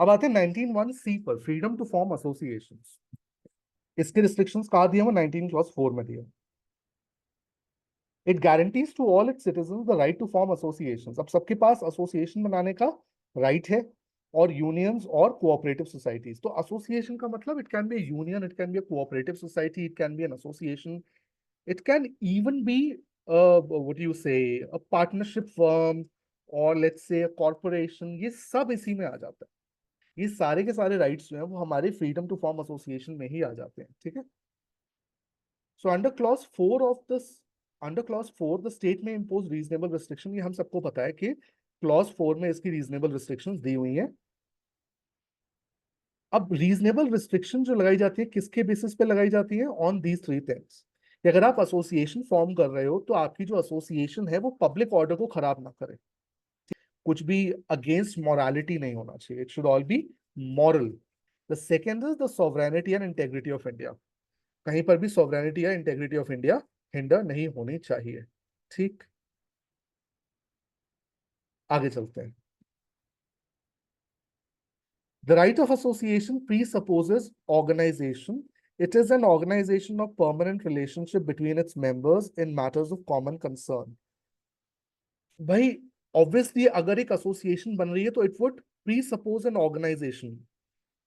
अब आते हैं 19(1)(c) पर, फ्रीडम टू फॉर्म एसोसिएशंस। इसके रिस्ट्रिक्शंस कहाँ दिए हुए? 19 क्लॉज 4 में दिए। It guarantees to all its citizens the right to form associations. अब सबके पास एसोसिएशन बनाने का राइट है, और यूनियंस और कोऑपरेटिव सोसाइटीज। तो एसोसिएशन का मतलब it can be a union, it can be a cooperative society, it can be an association, it can even be what do you say, a partnership firm, or let's say a corporation। ये सब इसी में आ जाता है। ये सारे के सारे राइट्स जो है वो हमारे फ्रीडम टू फॉर्म एसोसिएशन में ही आ जाते हैं, ठीक है। So under clause 4 the state में इम्पोज रीजनेबल रिस्ट्रिक्शन। ये हम सबको पता है कि क्लॉज 4 में इसकी रीजनेबल रिस्ट्रिक्शंस दी हुई हैं। अब रीजनेबल रिस्ट्रिक्शन जो लगाई जाती है किसके बेसिस पे लगाई जाती है? On these 3 things. कि अगर आप एसोसिएशन फॉर्म कर रहे हो तो आपकी जो एसोसिएशन है वो पब्लिक ऑर्डर को खराब ना करे, कुछ भी अगेंस्ट मॉरलिटी नहीं होना चाहिए, it should all B moral. The second is the sovereignty and integrity of India. कहीं पर भी सॉवरेनिटी या इंटेग्रिटी ऑफ इंडिया हिंडर नहीं होनी चाहिए, ठीक। आगे चलते हैं। The right of association presupposes organization. It is an organization of permanent relationship between its members in matters of common concern. भाई ऑब्वियसली अगर एक एसोसिएशन बन रही है तो it would presuppose an organisation.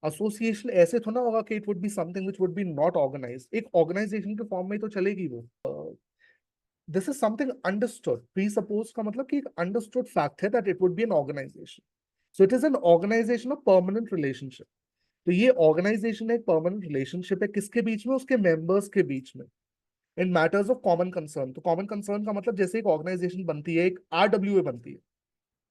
Association ऐसे थोड़ा होगा कि it would be something which would be not organised, एक ऑर्गेनाइजेशन के फॉर्म में तो चलेगी वो। This is something understood. Presuppose का मतलब कि एक अंडरस्टूड फैक्ट है that it would be an organisation. So it is an organisation of permanent relationship. तो ये ऑर्गेनाइजेशन एक परमानेंट रिलेशनशिप है किसके बीच में? उसके मेंबर्स के बीच में, इन मैटर्स ऑफ कॉमन कंसर्न। तो कॉमन कंसर्न का मतलब जैसे एक ऑर्गेनाइजेशन बनती है, एक आरडब्ल्यूए बनती है,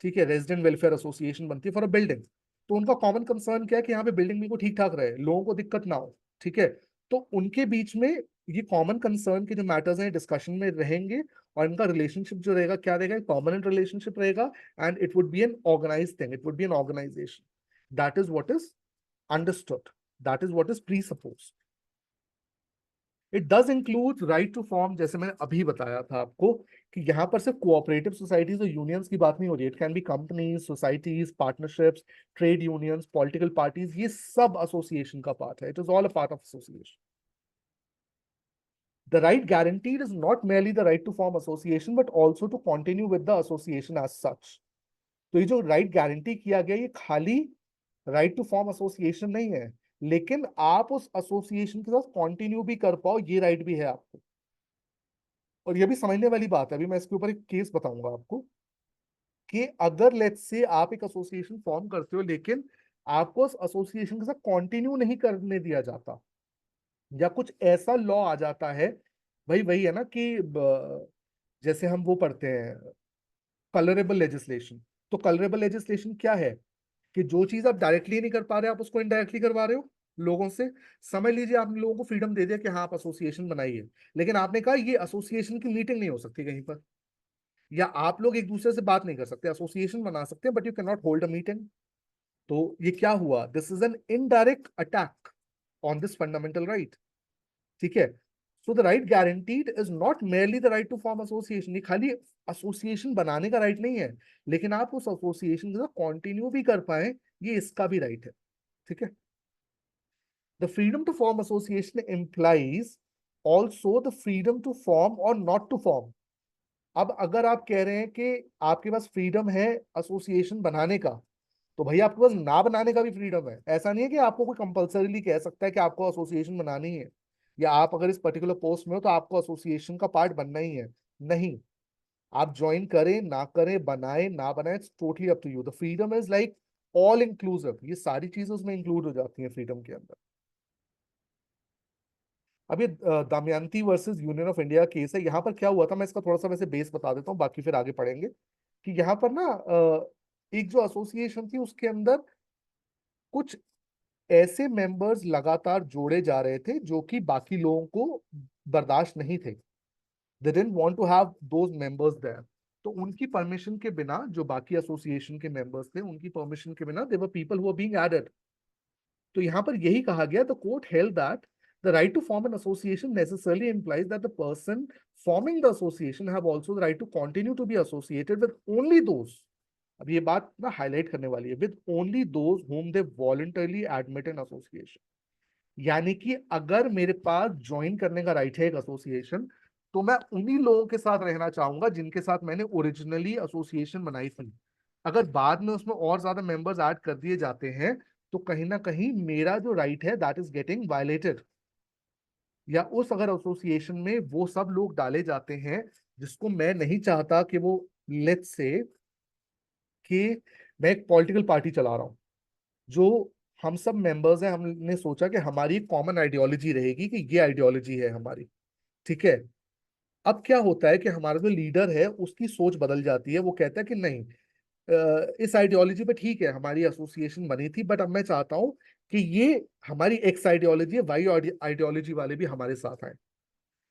ठीक है, रेजिडेंट वेलफेयर एसोसिएशन बनती है फॉर अ बिल्डिंग। तो उनका कॉमन कंसर्न क्या है? कि यहाँ पे बिल्डिंग में को ठीक ठाक रहे, लोगों को दिक्कत ना हो, ठीक है। तो उनके बीच में ये कॉमन कंसर्न के जो मैटर्स हैं डिस्कशन में रहेंगे, और इनका रिलेशनशिप जो रहेगा क्या रहेगा? परमानेंट रिलेशनशिप रहेगा, and it would be an organised thing, it would be an organisation. That is what is understood, that is what is presupposed. It does include right to form, जैसे मैंने अभी बताया था आपको कि यहाँ पर सिर्फ कोऑपरेटिव सोसाइटीज और यूनियंस की बात नहीं हो रही है। It can be companies, societies, partnerships, trade unions, political parties, ये सब एसोसिएशन का पार्ट है। It is all a part of association. The right guaranteed is not merely the right to form association but also to continue with the association as such. तो ये जो right guarantee किया गया ये खाली right to form association नहीं है, लेकिन आप उस एसोसिएशन के साथ कंटिन्यू भी कर पाओ, ये राइट भी है आपको। और ये भी समझने वाली बात है, अभी मैं इसके ऊपर एक केस बताऊंगा आपको कि अगर लेट्स से आप एक एसोसिएशन फॉर्म करते हो लेकिन आपको उस एसोसिएशन के साथ कंटिन्यू नहीं करने दिया जाता, या कुछ ऐसा लॉ आ जाता है, भाई वही है ना कि जैसे हम वो पढ़ते हैं कलरेबल लेजिस्लेशन। तो कलरेबल लेजिस्लेशन क्या है? कि जो चीज आप डायरेक्टली नहीं कर पा रहे आप उसको इनडायरेक्टली करवा रहे हो लोगों से। समझ लीजिए आपने लोगों को फ्रीडम दे दिया कि हाँ आप एसोसिएशन बनाइए, लेकिन आपने कहा ये एसोसिएशन की मीटिंग नहीं हो सकती कहीं पर, या आप लोग एक दूसरे से बात नहीं कर सकते, एसोसिएशन बना सकते हैं but you can not hold a meeting. तो ये क्या हुआ? This is an indirect attack on this fundamental right, ठीक है। So the right guaranteed is not merely the right to form association. ये खाली एसोसिएशन बनाने का राइट नहीं है, लेकिन आप उस एसोसिएशन के साथ कंटिन्यू भी कर पाए, ये इसका भी राइट है, ठीक है। The freedom to form association implies also the freedom to form or not to form। अब अगर आप कह रहे हैं कि आपके पास फ्रीडम है एसोसिएशन बनाने का, तो भाई आपके पास ना बनाने का भी फ्रीडम है। ऐसा नहीं है कि आपको कोई कंपलसरीली कह सकता है कि आपको एसोसिएशन बनानी है, या आप अगर इस पर्टिकुलर पोस्ट में हो तो आपको एसोसिएशन का पार्ट बनना ही है। नहीं, आप ज्वाइन करें ना करें, बनाए ना बनाए, it's totally up to you. The freedom is like all inclusive, ये सारी चीजें उसमें इंक्लूड हो जाती हैं फ्रीडम के अंदर। अब ये Damayanti versus Union of India case है। यहाँ पर क्या हुआ था, मैं इसका थोड़ा सा वैसे बेस बता देता हूँ, बाकी फिर आगे पढ़ेंगे। कि यहाँ पर ना एक जो एसोसिएशन थी उसके अंदर कुछ ऐसे मेंबर्स लगातार जोड़े जा रहे थे जो कि बाकी लोगों को बर्दाश्त नहीं थे। They didn't want to have those members there. तो उनकी परमिशन के बिना, जो बाकी एसोसिएशन के मेंबर्स थे उनकी परमिशन के बिना, they were people who are being added. तो यहाँ पर यही कहा गया, the court held that the right to form an association necessarily implies that the person forming the association have also the right to continue to be associated with only those अब ये बात ना हाईलाइट करने वाली है, with only those whom they voluntarily admit in association. यानी कि अगर मेरे पास ज्वाइन करने का राइट है एक एसोसिएशन, तो मैं उन्हीं लोगों के साथ रहना चाहूंगा जिनके साथ मैंने ओरिजिनली एसोसिएशन बनाई थी। अगर बाद में उसमें और ज्यादा मेंबर्स ऐड कर दिए जाते हैं, तो कहीं ना कहीं मेरा जो राइट है दैट इज गेटिंग वायलेटेड। या उस अगर एसोसिएशन में वो सब लोग डाले जाते हैं जिसको मैं नहीं चाहता कि वो, लेट्स से कि मैं एक पॉलिटिकल पार्टी चला रहा हूँ, जो हम सब मेंबर्स हैं, हमने सोचा कि हमारी कॉमन आइडियोलॉजी रहेगी कि ये आइडियोलॉजी है हमारी, ठीक है। अब क्या होता है कि हमारा जो लीडर है उसकी सोच बदल जाती है, वो कहता है कि नहीं, इस आइडियोलॉजी पे ठीक है हमारी एसोसिएशन बनी थी, बट अब मैं चाहता हूं कि ये हमारी एक्स आइडियोलॉजी है, वाई आइडियोलॉजी वाले भी हमारे साथ आए।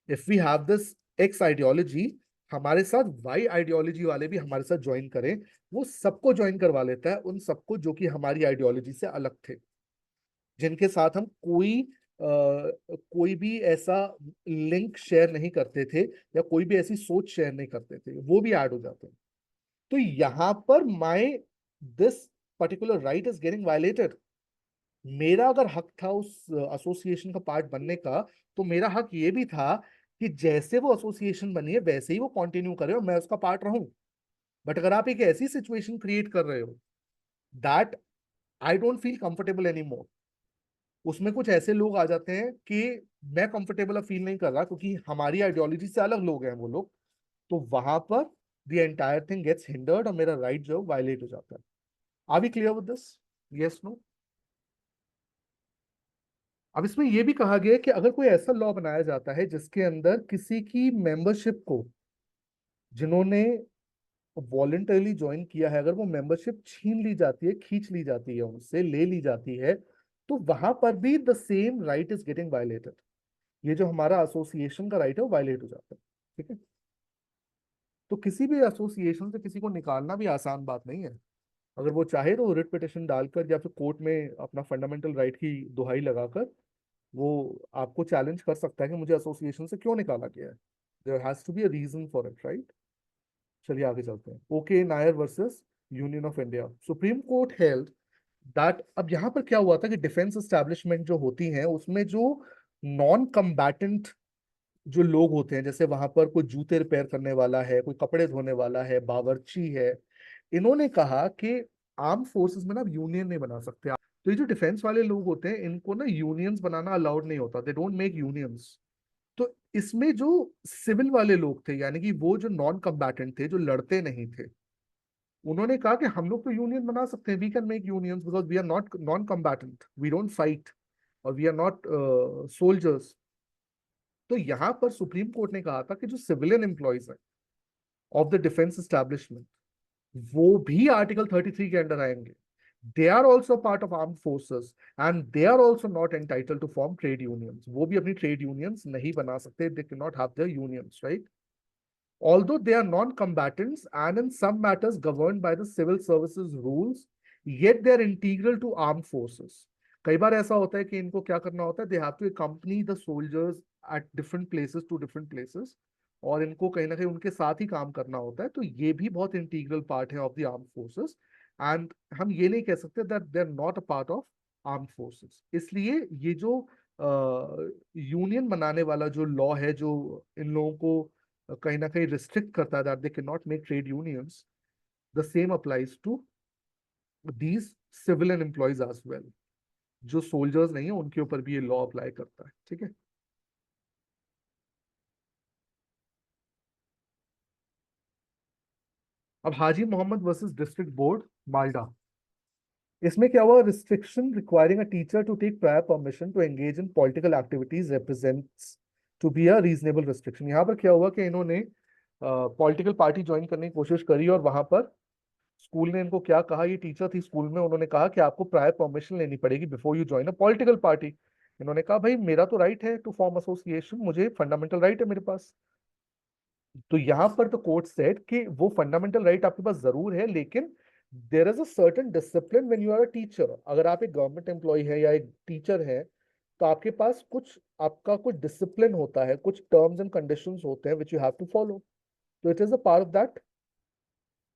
If we have this X ideology, हमारे साथ वाई आइडियोलॉजी वाले भी हमारे साथ ज्वाइन करें। वो सबको ज्वाइन करवा लेता है, उन सबको जो कि हमारी आइडियोलॉजी से अलग थे, जिनके साथ हम कोई भी ऐसा लिंक शेयर नहीं करते थे या कोई भी ऐसी सोच शेयर नहीं करते थे, वो भी ऐड हो जाते हैं। तो यहां पर my this particular right is getting violated. मेरा अगर हक था उस एसोसिएशन का पार्ट बनने का, तो मेरा हक ये भी था कि जैसे वो एसोसिएशन बनी है वैसे ही वो कंटिन्यू करे और मैं उसका पार्ट रहूं। बट अगर आप एक ऐसी सिचुएशन क्रिएट कर रहे हो that I don't feel comfortable any more, उसमें कुछ ऐसे लोग आ जाते हैं कि मैं कंफर्टेबल फील नहीं कर रहा क्योंकि हमारी आइडियोलॉजी से अलग लोग हैं वो लोग, तो वहां पर the entire thing gets hindered और मेरा राइट जो वायलेट हो जाता है। Are we clear with this? Yes, no? अब इसमें यह भी कहा गया है कि अगर कोई ऐसा लॉ बनाया जाता है जिसके अंदर किसी की मेंबरशिप को, जिन्होंने वॉलेंटरली ज्वाइन किया है, अगर वो मेंबरशिप छीन ली जाती है, खींच ली जाती है, उनसे ले ली जाती है, तो वहां पर भी the same right is getting violated. ये जो हमारा एसोसिएशन का राइट है वो वायलेट हो जाता है, ठीक है। तो किसी भी एसोसिएशन से किसी को निकालना भी आसान बात नहीं है। अगर वो चाहे तो रिट पिटिशन डालकर या फिर कोर्ट में अपना फंडामेंटल राइट की दुहाई लगाकर वो आपको चैलेंज कर सकता है कि मुझे एसोसिएशन से क्यों निकाला गया है। There has to be a reason for it, right? चलिए आगे चलते हैं। Okay Nair versus Union of India, Supreme Court held that. अब यहाँ पर क्या हुआ था कि डिफेंस एस्टैब्लिशमेंट जो होती है उसमें जो नॉन कम्बैटेंट जो लोग होते हैं, जैसे वहां पर कोई जूते रिपेयर करने वाला है, कोई कपड़े धोने वाला है, बावर्ची है, इन्होंने कहा कि आर्म फोर्सेस में ना यूनियन नहीं बना सकते। तो ये जो डिफेंस वाले लोग होते हैं इनको ना यूनियंस बनाना अलाउड नहीं होता, दे डोंट मेक यूनियंस। तो इसमें जो सिविल वाले लोग थे, यानी कि वो जो नॉन कम्बैटेंट थे, जो लड़ते नहीं थे, उन्होंने कहा कि हम लोग तो यूनियन बना सकते हैं, we can make unions because we are not non combatant, we don't fight और वी आर नॉट सोल्जर्स। तो यहां पर सुप्रीम कोर्ट ने कहा था कि जो सिविलियन एम्प्लॉयज है ऑफ द डिफेंस एस्टैब्लिशमेंट, वो भी आर्टिकल 33 के अंडर आएंगे। They are also part of arm forces and they are also not entitle to form trade unions. वो भी अपनी ट्रेड यूनियंस नहीं बना सकते, they can not have their unions, right? Although they are non-combatants and in some matters governed by the civil services rules, yet they are integral to armed forces. कई बार ऐसा होता है कि इनको क्या करना होता है, they have to accompany the soldiers at different places to different places, और इनको कहीं ना कहीं उनके साथ ही काम करना होता है। तो ये भी बहुत इंटीग्रल पार्ट है of the arm forces, and हम ये नहीं कह सकते that they are not a part of arm forces. इसलिए ये जो यूनियन बनाने वाला जो लॉ है, जो इन लोगों को कहीं ना कहीं रिस्ट्रिक्ट करता है that they can not make trade unions, the same applies to these civilian employees as well. जो सोल्जर्स नहीं है उनके ऊपर भी ये लॉ अप्लाई करता है, ठीक है। अब Haji Mohammad versus district board Malda, इसमें क्या हुआ, restriction requiring a teacher to take prior permission to engage in political activities represents to be a reasonable restriction. यहाँ पर क्या हुआ कि इन्होंने पॉलिटिकल पार्टी ज्वाइन करने की कोशिश करी और वहां पर स्कूल ने इनको क्या कहा, ये टीचर थी स्कूल में, उन्होंने कहा कि आपको प्रायर परमिशन लेनी पड़ेगी before you join a political party. इन्होंने कहा भाई मेरा तो राइट है टू फॉर्म एसोसिएशन, मुझे फंडामेंटल राइट है मेरे पास। तो यहां पर तो कोर्ट सेड कि वो फंडामेंटल राइट आपके पास जरूर है, लेकिन there is a certain discipline when you are a teacher. अगर आप एक गवर्नमेंट एम्प्लॉय है या एक टीचर है, तो आपके पास कुछ आपका कुछ डिसिप्लिन होता है, कुछ टर्म्स एंड कंडीशंस होते हैं which you have to follow. तो it is a part of that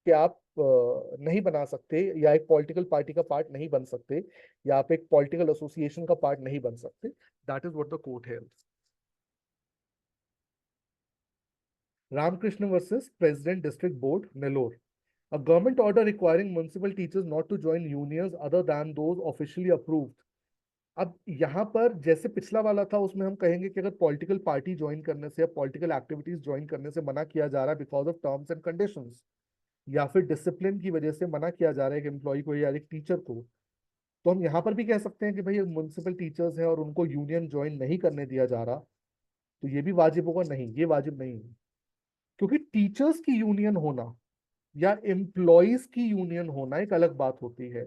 कि आप नहीं बना सकते, या एक पॉलिटिकल पार्टी का पार्ट नहीं बन सकते, या आप एक पॉलिटिकल एसोसिएशन का पार्ट नहीं बन सकते. That is what the court held. Ramakrishna versus President District Board, Nellore. A government order requiring municipal teachers not to join unions other than those officially approved. अब यहाँ पर जैसे पिछला वाला था उसमें हम कहेंगे कि अगर पॉलिटिकल पार्टी ज्वाइन करने से या पॉलिटिकल एक्टिविटीज ज्वाइन करने से मना किया जा रहा है because of terms and conditions, या फिर डिसिप्लिन की वजह से मना किया जा रहा है एक एम्प्लॉय को या एक टीचर को, तो हम यहाँ पर भी कह सकते हैं कि भाई म्युनिसिपल टीचर्स हैं और उनको यूनियन ज्वाइन नहीं करने दिया जा रहा, तो ये भी वाजिब होगा? नहीं, ये वाजिब नहीं है. क्योंकि टीचर्स की यूनियन होना या एम्प्लॉयज की यूनियन होना एक अलग बात होती है,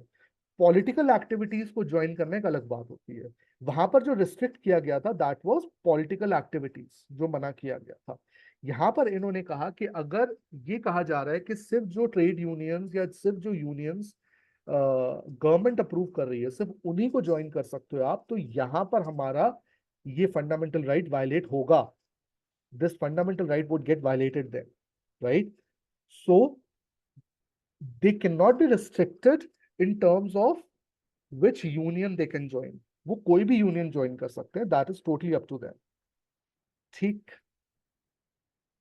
पॉलिटिकल एक्टिविटीज को ज्वाइन करना एक अलग बात होती है. वहां पर जो रिस्ट्रिक्ट किया गया था दैट वाज पॉलिटिकल एक्टिविटीज, जो मना किया गया था. यहाँ पर इन्होंने कहा कि अगर ये कहा जा रहा है कि सिर्फ जो ट्रेड यूनियंस या सिर्फ जो यूनियंस गवर्नमेंट अप्रूव कर रही है सिर्फ उन्हीं को ज्वाइन कर सकते हो आप, तो यहाँ पर हमारा ये फंडामेंटल राइट वायलेट होगा. This fundamental right would get violated then, right? So they cannot be restricted in terms of which union they can join. वो कोई भी यूनियन ज्वाइन कर सकते हैं, that is totally up to them. ठीक.